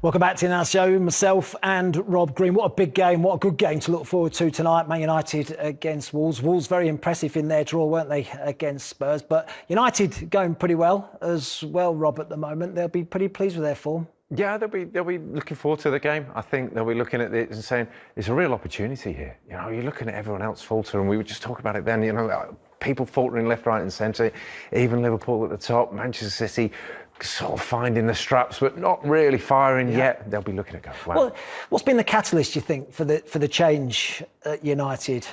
Welcome back to our show. Myself and Rob Green. What a big game. What a good game to look forward to tonight. Man United against Wolves. Wolves very impressive in their draw, weren't they, against Spurs? But United going pretty well as well, Rob, at the moment. They'll be pretty pleased with their form. Yeah, they'll be looking forward to the game. I think they'll be looking at it and saying, it's a real opportunity here. You know, you're looking at everyone else falter, and we were just talking about it then, you know, people faltering left, right and centre, even Liverpool at the top, Manchester City sort of finding the straps, but not really firing yet. They'll be looking at go, wow. Well, what's been the catalyst, you think, for the change at United?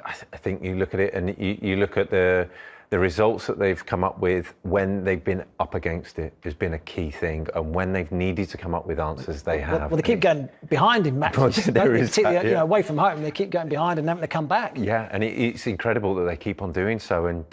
I think you look at it and you look at the results that they've come up with when they've been up against it has been a key thing, and when they've needed to come up with answers, they have. Well, they keep going behind in matches, particularly you know, away from home. They keep going behind and having to come back. Yeah, and it's incredible that they keep on doing so. And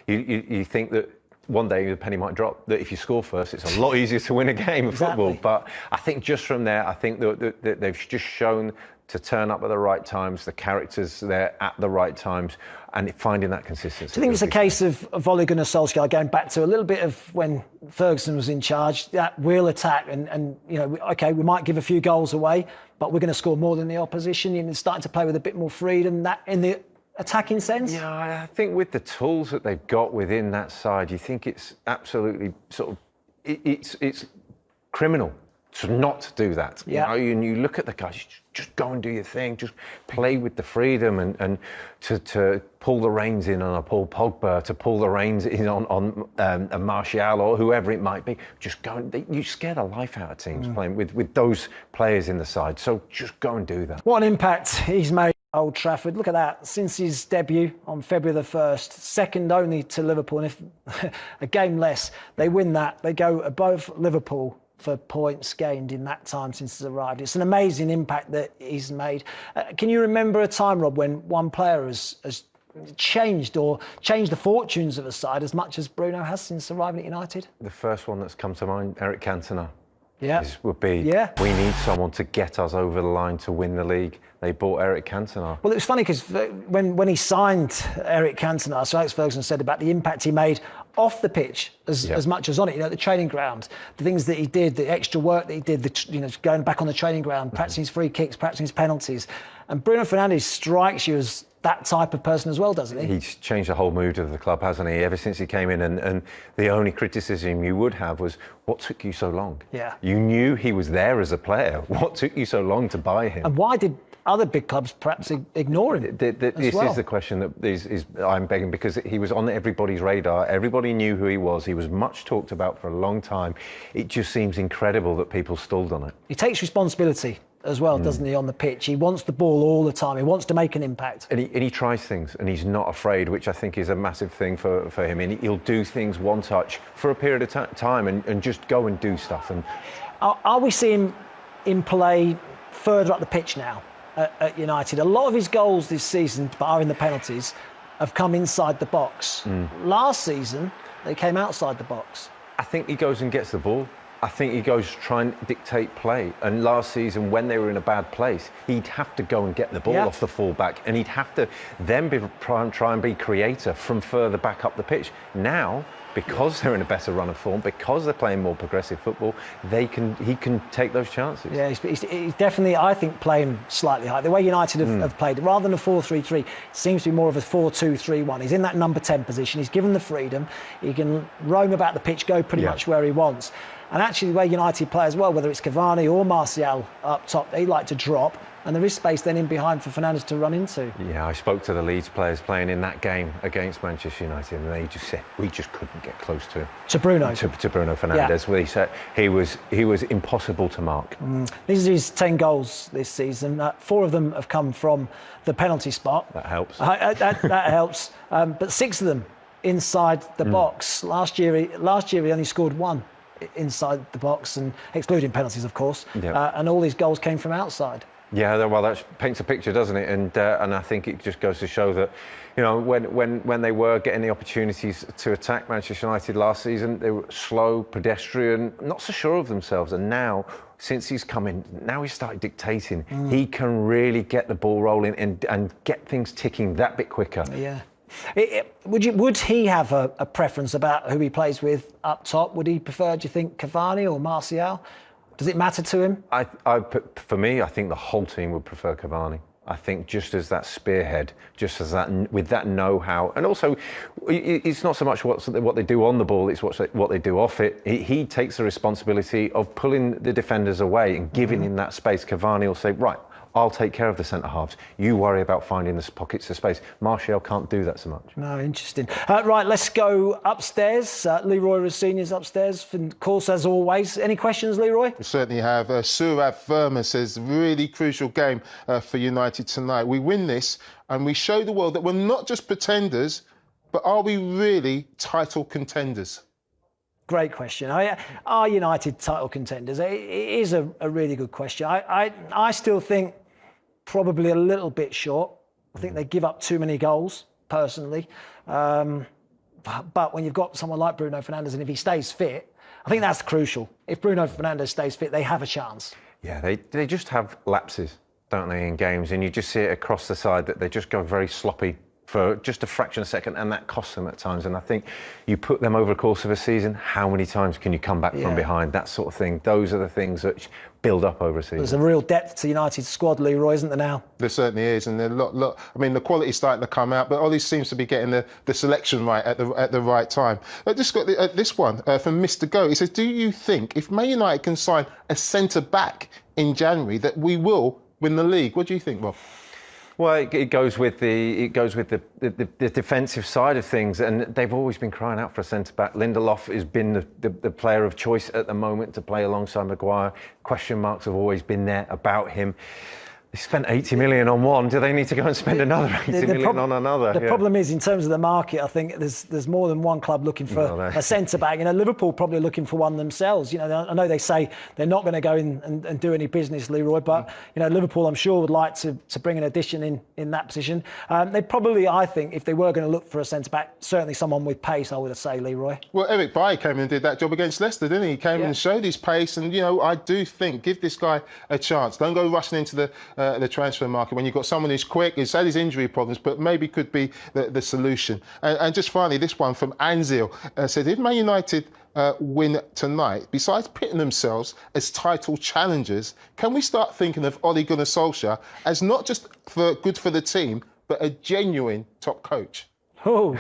you think that one day the penny might drop, that if you score first, it's a lot easier to win a game of football. But I think just from there, I think that they've just shown to turn up at the right times, the characters there at the right times, and finding that consistency. Do you think it's a case of Ole Gunnar Solskjaer going back to a little bit of when Ferguson was in charge, that wheel attack and you know, okay, we might give a few goals away, but we're going to score more than the opposition, and starting to play with a bit more freedom that in the attacking sense? Yeah, I think with the tools that they've got within that side, you think it's absolutely sort of, it's criminal to not do that. Yeah. You know, and you look at the guys, just go and do your thing, just play with the freedom and to pull the reins in on a Paul Pogba, to pull the reins in on a Martial or whoever it might be. Just go and you scare the life out of teams playing with those players in the side. So just go and do that. What an impact he's made. Old Trafford, look at that. Since his debut on February the 1st, second only to Liverpool, and if a game less, they win that, they go above Liverpool for points gained in that time since he's arrived. It's an amazing impact that he's made. Can you remember a time, Rob, when one player has changed the fortunes of a side as much as Bruno has since arriving at United? The first one that's come to mind, Eric Cantona. Yeah. Would be, we need someone to get us over the line to win the league. They bought Eric Cantona. Well, it was funny because when he signed Eric Cantona, Sir Alex Ferguson said about the impact he made off the pitch as much as on it. You know, the training ground, the things that he did, the extra work that he did, going back on the training ground, practicing his free kicks, practicing his penalties. And Bruno Fernandes strikes you as that type of person as well, doesn't he? He's changed the whole mood of the club, hasn't he? Ever since he came in, and the only criticism you would have was, what took you so long? Yeah. You knew he was there as a player. What took you so long to buy him? And why did other big clubs perhaps ignore him? This is the question that I'm begging, because he was on everybody's radar. Everybody knew who he was. He was much talked about for a long time. It just seems incredible that people stalled on it. He takes responsibility as well, doesn't he, on the pitch? He wants the ball all the time. He wants to make an impact. And he tries things, and he's not afraid, which I think is a massive thing for him. And he'll do things one touch for a period of time and just go and do stuff. And are we seeing him play further up the pitch now at United? A lot of his goals this season, barring the penalties, have come inside the box. Last season, they came outside the box. I think he goes and gets the ball. I think he goes to try and dictate play. And last season, when they were in a bad place, he'd have to go and get the ball off the full-back, and he'd have to then try and be creator from further back up the pitch. Now, because they're in a better run of form, because they're playing more progressive football, he can take those chances. Yeah, he's definitely, I think, playing slightly high. The way United have played, rather than a 4-3-3, seems to be more of a 4-2-3-1. He's in that number 10 position. He's given the freedom. He can roam about the pitch, go pretty much where he wants. And actually, the way United play as well, whether it's Cavani or Martial up top, they like to drop, and there is space then in behind for Fernandes to run into. Yeah, I spoke to the Leeds players playing in that game against Manchester United, and they just said we just couldn't get close to him. To Bruno. To Bruno Fernandes. Well, he said he was impossible to mark. These are his 10 goals this season. 4 of them have come from the penalty spot. That helps. That helps. But 6 of them inside the box. Last year he only scored 1 inside the box, and excluding penalties, of course. And all these goals came from outside. Yeah, well, that paints a picture, doesn't it? And I think it just goes to show that, you know, when they were getting the opportunities to attack Manchester United last season, they were slow, pedestrian, not so sure of themselves. And now, since he's come in, now he's started dictating. He can really get the ball rolling and get things ticking that bit quicker. Yeah. Would he have a preference about who he plays with up top? Would he prefer, do you think, Cavani or Martial? Does it matter to him? For me, I think the whole team would prefer Cavani. I think just as that spearhead, just as that, with that know-how, and also it's not so much what they do on the ball, it's what they do off it. He takes the responsibility of pulling the defenders away and giving him that space. Cavani will say, right, I'll take care of the centre-halves. You worry about finding the pockets of space. Martial can't do that so much. No, interesting. Right, let's go upstairs. Leroy Rossini's upstairs. Of course, as always. Any questions, Leroy? We certainly have. Surab Verma says, really crucial game for United tonight. We win this and we show the world that we're not just pretenders, but are we really title contenders? Great question. Are United title contenders? It is a really good question. I still think probably a little bit short. I think they give up too many goals, personally. But when you've got someone like Bruno Fernandes, and if he stays fit, I think that's crucial. If Bruno Fernandes stays fit, they have a chance. Yeah, they just have lapses, don't they, in games? And you just see it across the side that they just go very sloppy for just a fraction of a second, and that costs them at times. And I think you put them over the course of a season, how many times can you come back from behind? That sort of thing. Those are the things that build up over a season. There's a real depth to United's squad, Leroy, isn't there now? There certainly is, and there I mean, the quality's starting to come out, but Ollie seems to be getting the selection right at the right time. I just got this one from Mr. Go. He says, do you think if Man United can sign a centre-back in January that we will win the league? What do you think, Rob? Well, it goes with the defensive side of things, and they've always been crying out for a centre back. Lindelof has been the player of choice at the moment to play alongside Maguire. Question marks have always been there about him. They spent 80 million on one. Do they need to go and spend another 80 million on another? The problem is, in terms of the market, I think there's more than one club looking for a centre-back. You know, Liverpool probably looking for one themselves. You know, I know they say they're not going to go in and do any business, Leroy, but, you know, Liverpool, I'm sure, would like to bring an addition in that position. They probably, I think, if they were going to look for a centre-back, certainly someone with pace, I would say, Leroy. Well, Eric Bailly came in and did that job against Leicester, didn't he? He came in and showed his pace, and, you know, I do think, give this guy a chance. Don't go rushing into the transfer market when you've got someone who's quick, who's had his injury problems, but maybe could be the solution. And just finally, this one from Anzil said, if Man United win tonight, besides pitting themselves as title challengers, can we start thinking of Ole Gunnar Solskjaer as not just good for the team, but a genuine top coach? Oh.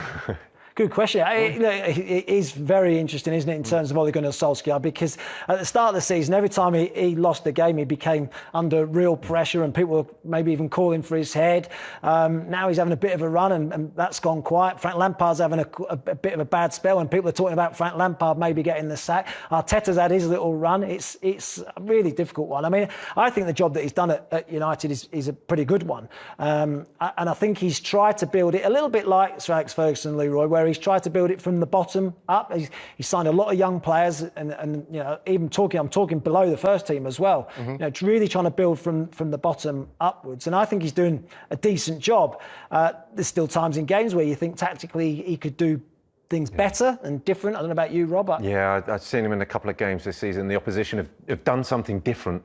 Good question. It is very interesting, isn't it, in terms of Ole Gunnar Solskjaer, because at the start of the season, every time he lost a game, he became under real pressure and people were maybe even calling for his head. Now he's having a bit of a run and that's gone quiet. Frank Lampard's having a bit of a bad spell and people are talking about Frank Lampard maybe getting the sack. Arteta's had his little run. It's a really difficult one. I mean, I think the job that he's done at United is a pretty good one. And I think he's tried to build it a little bit like Sir Alex Ferguson, Leroy, where he's tried to build it from the bottom up. He's signed a lot of young players, and you know, I'm talking below the first team as well. You know, really trying to build from the bottom upwards, and I think he's doing a decent job. There's still times in games where you think tactically he could do things better and different. I don't know about you, Rob. Yeah, I've seen him in a couple of games this season. The opposition have done something different,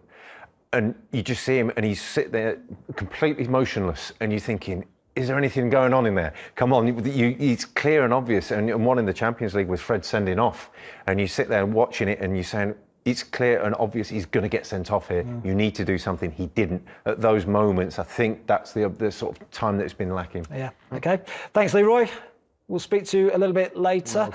and you just see him, and he's sit there completely motionless, and you're thinking, is there anything going on in there? Come on, it's clear and obvious. And one in the Champions League with Fred sending off. And you sit there watching it and you're saying, it's clear and obvious he's going to get sent off here. You need to do something. He didn't. At those moments, I think that's the sort of time that's been lacking. Yeah, OK. Thanks, Leroy. We'll speak to you a little bit later.